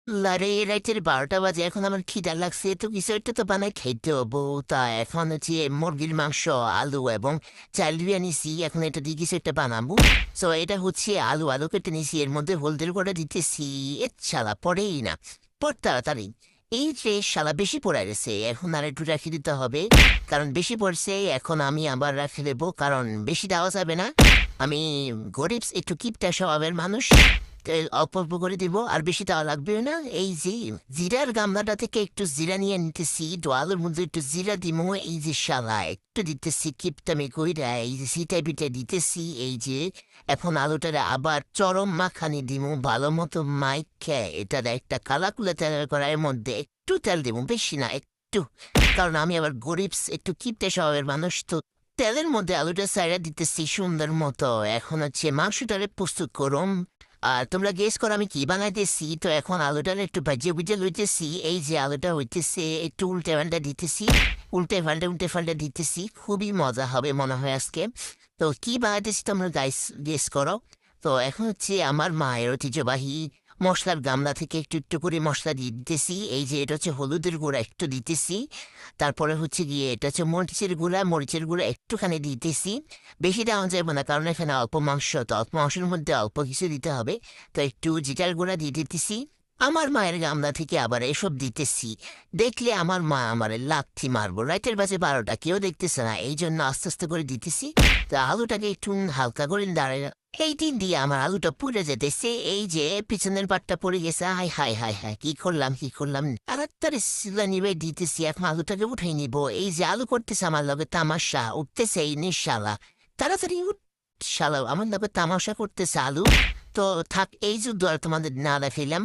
আরে রাইতের 12টা বাজে এখন আমার খিদা লাগছে তো কিছু একটা তো বানাই খাইতে হবো। তা এখন হচ্ছে মুরগির মাংস, আলু এবং চাল দিয়ে নিছি, এখন এটা দিয়ে কিছু একটা বানাবো। তো এটা হচ্ছে আলু আলু কেটে নিছি, এর মধ্যে হলদের করে দিতেছি। এ শালা পড়েই না, পড় তাড়াতাড়ি। এই যে শালা বেশি পড়ে গেছে, এখন আর একটু রাখি দিতে হবে, কারণ বেশি পড়ছে। এখন আমি আবার রাখে দেবো, কারণ বেশি দেওয়া যাবে না। আমি গরিব, একটু কিপটা স্বভাবের মানুষ। অল্প অল্প করে দিব, আর বেশি দেওয়া লাগবে না। এই যে জিরার গামলাটা থেকে একটু জিরা নিয়ে নিতেছি, তো আলুর মধ্যে একটু জিরা দিমো। এই যে শালা একটু দিতেছি কিপটামি কইরা, এই যে সিটাই পিঠে দিতেছি। এই যে এখন আলুটারে আবার চরম মাখানি দিমু ভালো মতো মাইখে, এটার একটা কালাকুলা তেল করার মধ্যে একটু তেল দিব, বেশি না, একটু। কারণ আমি আবার গরিব, একটু কিপটে স্বভাবের মানুষ তো। তেলের মধ্যে আলুটা সাইরা দিতেছি সুন্দর মতো। এখন হচ্ছে মাংসটারে প্রস্তুত করুম। আর তোমরা গেস করো আমি কি বানাইতেছি। তো এখন আলুটা একটু ভাজিয়ে বুঝে লইতেছি। এই যে আলুটা হইতেছে, একটু উল্টে পাল্টা দিতেছি, উল্টে পাল্টা দিতেছি। খুবই মজা হবে মনে হয় আজকে। তো কি বানাইতেছি তোমরা গাইস গেস করো। তো এখন হচ্ছে আমার মায়ের ঐতিহ্যবাহী মশলার গামলা থেকে একটু একটু করে মশলা দিয়ে দিতেছি। এই যে এটা হচ্ছে হলুদের গুঁড়া একটু দিতেছি। তারপরে হচ্ছে গিয়ে এটা হচ্ছে মরিচের গুঁড়া একটুখানি দিতেছি। বেশি দেওয়া যাবে না, কারণ এখানে অল্প মাংস, তো অল্প মাংসের মধ্যে অল্প কিছু দিতে হবে। তো একটু জিরার গুঁড়া দিয়ে দিতেছি। আমার মায়ের গামলা থেকে আবার এসব দিতেছি। দেখলে আমার মা আমার লাথি মারবো। রাইতের বাজে 12টা, কেউ দেখতেছে না, এই জন্য আস্তে আস্তে করে দিতেছি। তো আলুটাকে একটু হালকা করে দাঁড়ায়, এই দিন দিয়ে আমার আলুটা পুড়ে যেতেছে। এই যে পিছনের পাটটা পড়ে গেছে, হাই হাই হাই হাই, কি করলাম তাড়াতাড়ি সিলা নিবে দিতেছি। এখন আলুটাকে উঠাই নিব। এই যে আলু করতেছে আমার লগে তামাশা, উঠতেছে এই নিঃশালা, তাড়াতাড়ি উঠ শালা, আমার লগে তামাশা করতেছে আলু। তো থাক, এই যুদ্ধ আর তোমাদের না দেখাইলাম।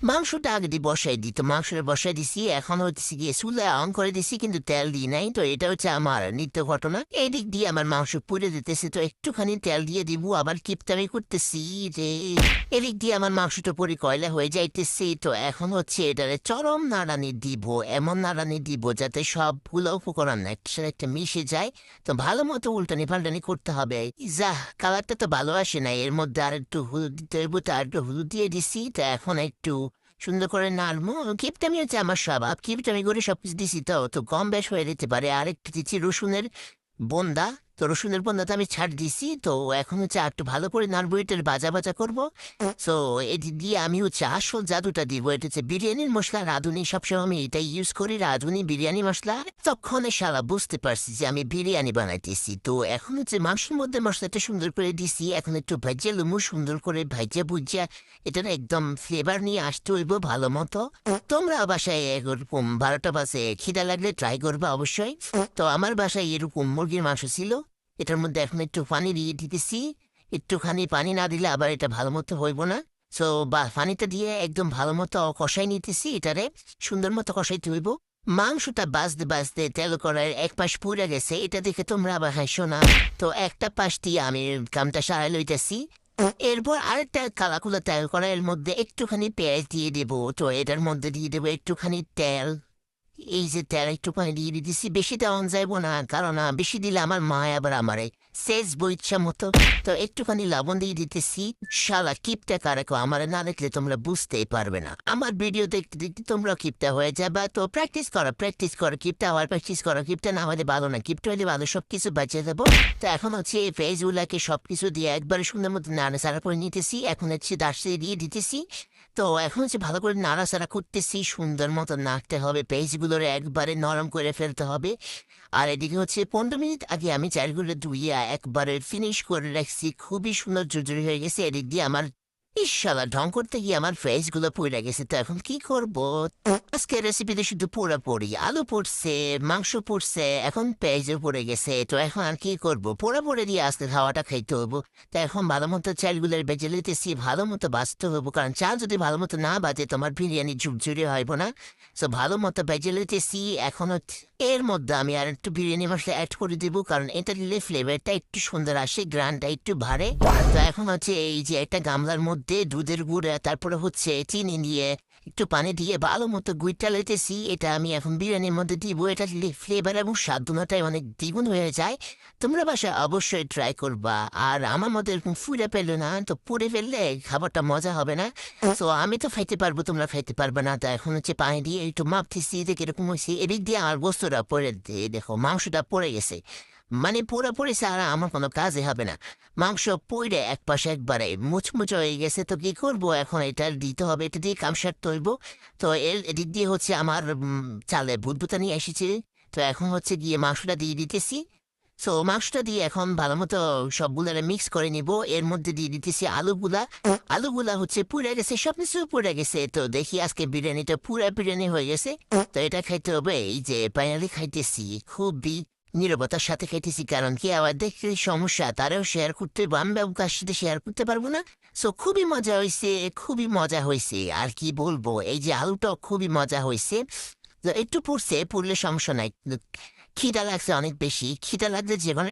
মাংসটা আগে দিয়ে বসাই দিই, তো মাংসটা বসাই দিছি। এখন হচ্ছে গিয়ে চুলা অন করে দিছি, কিন্তু তেল দিই নাই। তো এটা হচ্ছে আমার নিত্য ঘটনা। এদিক দিয়ে আমার মাংস পুড়ে দিতেছে, তো একটুখানি তেল দিয়ে দিব। আবার কিপটামি করতেছি যে এদিক দিয়ে আমার মাংসটা পুরি কয়লা হয়ে যাইতেছে। তো এখন হচ্ছে এটারে চরম নাড়ানি দিব, এমন নাড়ানি দিব যাতে সবগুলো উপকরণ একসাথে একটা মিশে যায়। তো ভালো মতো উল্টানি পাল্টানি করতে হবে। যা, কালারটা তো ভালো আসে না, এর মধ্যে আর একটু হলুদ দিতে হইব, তো আর একটু হলুদ দিয়ে দিছি। তো এখন একটু সুন্দর করে নাড়বো। কিপটামি হচ্ছে আমার স্বভাব, কিপটামি করে সবকিছু দিছি। তো কম বেশ হয়ে যেতে পারে। আর একটু দিচ্ছি রসুনের বন্দা। তো রসুনের বন্দাটা আমি ছাড় দিছি। তো এখন হচ্ছে আর একটু ভালো করে নাড়বো, এটার ভাজা ভাজা করবো। তো এটি দিয়ে আমি হচ্ছে আসল জাদুটা দিব। এটা হচ্ছে বিরিয়ানির মশলা, রাঁধুনি, সবসময় আমি এটাই ইউজ করি, রাঁধুনি বিরিয়ানি মশলা। তখন শালা বুঝতে পারছি যে আমি বিরিয়ানি বানাইতেছি। তো এখন হচ্ছে মাংসের মধ্যে মশলাটা সুন্দর করে দিছি। এখন একটু ভাজিয়া লুমু, সুন্দর করে ভাজিয়া বুঝিয়া এটার একদম ফ্লেভার নিয়ে আসতে হইব ভালো মতো। তোমরা বাসায় এরকম 12টা বাজে খিদা লাগলে ট্রাই করবা অবশ্যই। তো আমার বাসায় এরকম মুরগির মাংস ছিল। এটার মধ্যে এখন একটু পানি দিয়ে দিতেছি। একটুখানি পানি না দিলে আবার এটা ভালো মতো হইব না। সো পানিটা দিয়ে একদম ভালো মতো কষাই নিতেছি। এটারে সুন্দর মতো কষাইতে হইব। মাংসটা বাজতে বাজতে তেল করার এক পাশ পুড়ে গেছে, এটা দেখে তোমরা আবার হাসো না। তো একটা পাশ দিয়ে আমি কামটা সারাই লইতেছি। এরপর আরেকটা কালাকুলা তেল করার মধ্যে একটুখানি পেঁয়াজ দিয়ে দেবো। তো এটার মধ্যে দিয়ে দেবো একটুখানি তেল। এই যে তেল একটু পানি দিয়ে দিতেছি, বেশি দেওয়া যাইব না, কারণ বেশি দিলে আমার মা আবার আমারে সেজ বইচ্ছা মতো। তো একটুখানি লবণ দিয়ে দিতেছি। শালা কিপটা কারাকো, আমার না দেখলে তোমরা বুঝতেই পারবে না। আমার ভিডিও দেখতে দেখতে তোমরা কিপটা হয়ে যাবে। তো প্র্যাকটিস করো, কিপটা হওয়ার প্র্যাকটিস করো। কিপটা না হলে ভালো না, কিপটা হলে ভালো, সবকিছু বাঁচিয়ে দেবো। তো এখন হচ্ছে এই ফেসগুলাকে সবকিছু দিয়ে একবারে সুন্দর মতো নাড়াচাড়া করে নিতেছি। এখন হচ্ছে দার্সে দিয়ে দিতেছি। তো এখন হচ্ছে ভালো করে নাড়াচাড়া করতেছি, সুন্দর মতো নাড়তে হবে, পেঁয়াজগুলোর একবারে নরম করে ফেলতে হবে। আর এদিকে হচ্ছে 15 মিনিট আগে আমি চালগুলো ধুইয়ে একবারে ফিনিশ করে রাখছি, খুবই সুন্দর ঝুরঝুরি হয়ে গেছে। এদিক দিয়ে আমার ইশালা ঢং করতে গিয়ে আমার ফেসগুলো পুড়ে গেছে। তো এখন কি করব। আজকে রেসিপিতে শুধু পোড়াপড়ি, আলু পড়ছে, মাংস পড়ছে, এখন পেঁয়াজও পড়ে গেছে। তো এখন আর কি করবো, পোড়াপড়ে দিয়ে আজকে খাওয়াটা খাইতে হবো। তো এখন ভালো মতো চালগুলোর বেজে লিতেছি, ভালো মতো বাঁচতে হবো, কারণ চাল যদি ভালো মতো না বাজে তোমার বিরিয়ানি ঝুরঝুরি হইব না। তো ভালো মতো বেজে লিতেছি। এখন এর মধ্যে আমি আর একটু বিরিয়ানি মশলা অ্যাড করে দিব, কারণ এটা দিলে ফ্লেভারটা একটু সুন্দর আসে, গ্রানটা একটু বাড়ে। তো এখন হচ্ছে এই যে একটা গামলার মধ্যে দুধের গুঁড়া, তারপরে হচ্ছে চিনি নিয়ে একটু পানি দিয়ে ভালো মতো গুইটা লইতেছি। এটা আমি এখন বিরিয়ানির মধ্যে দিব। এটা দিলে ফ্লেভার এবং স্বাদ দুটোটাই অনেক দ্বিগুণ হয়ে যায়। তোমরা বাসায় অবশ্যই ট্রাই করবা। আর আমার মতো এরকম ফুলে ফেললো না, তো পুড়ে ফেললে খাবারটা মজা হবে না। তো আমি তো খাইতে পারবো, তোমরা খাইতে পারবে না। তো এখন হচ্ছে পানি দিয়ে একটু মাপতেছি যে কিরকম হয়েছে। এদিক দিয়ে আমার বস্তুটা পড়ে দিয়ে দেখো মাংসটা পড়ে গেছে, মানে পুরো পড়েছে, আর আমার কোনো কাজে হবে না। মাংস পইড়ে এক পাশে একবারে মুচমুচে হয়ে গেছে। তো কি করবো এখন, এটা দিতে হবে, এটা দিয়ে কামসার তৈব। তো এদিক দিয়ে হচ্ছে আমার চালে বুদবুতানি এসেছে। তো এখন হচ্ছে গিয়ে মাংসটা দিয়ে দিতেছি। তো মাংসটা দিয়ে এখন ভালো মতো সবগুলা মিক্স করে নিব। এর মধ্যে দিয়ে দিতেছি আলুগুলা। আলুগুলা হচ্ছে পুড়ে গেছে, সব কিছু পুড়ে গেছে। তো দেখি আজকে বিরিয়ানিটা পুরা বিরিয়ানি হয়ে গেছে। তো এটা খাইতে হবে, এই যে ফাইনালি খাইতেছি খুবই নীরবতার সাথে খাইতেছি। কারণ কি আবার দেখতে সমস্যা, তারাও শেয়ার করতে পারবো, আমি কার সাথে শেয়ার করতে পারবো না। সো খুবই মজা হয়েছে, খুবই মজা হয়েছে। আর কি বলবো, এই যে আলুটাও খুবই মজা হয়েছে। তো একটু পড়ছে, পড়লে সমস্যা নাই। খিদা লাগছে অনেক বেশি, খিদা লাগলে যে কোনো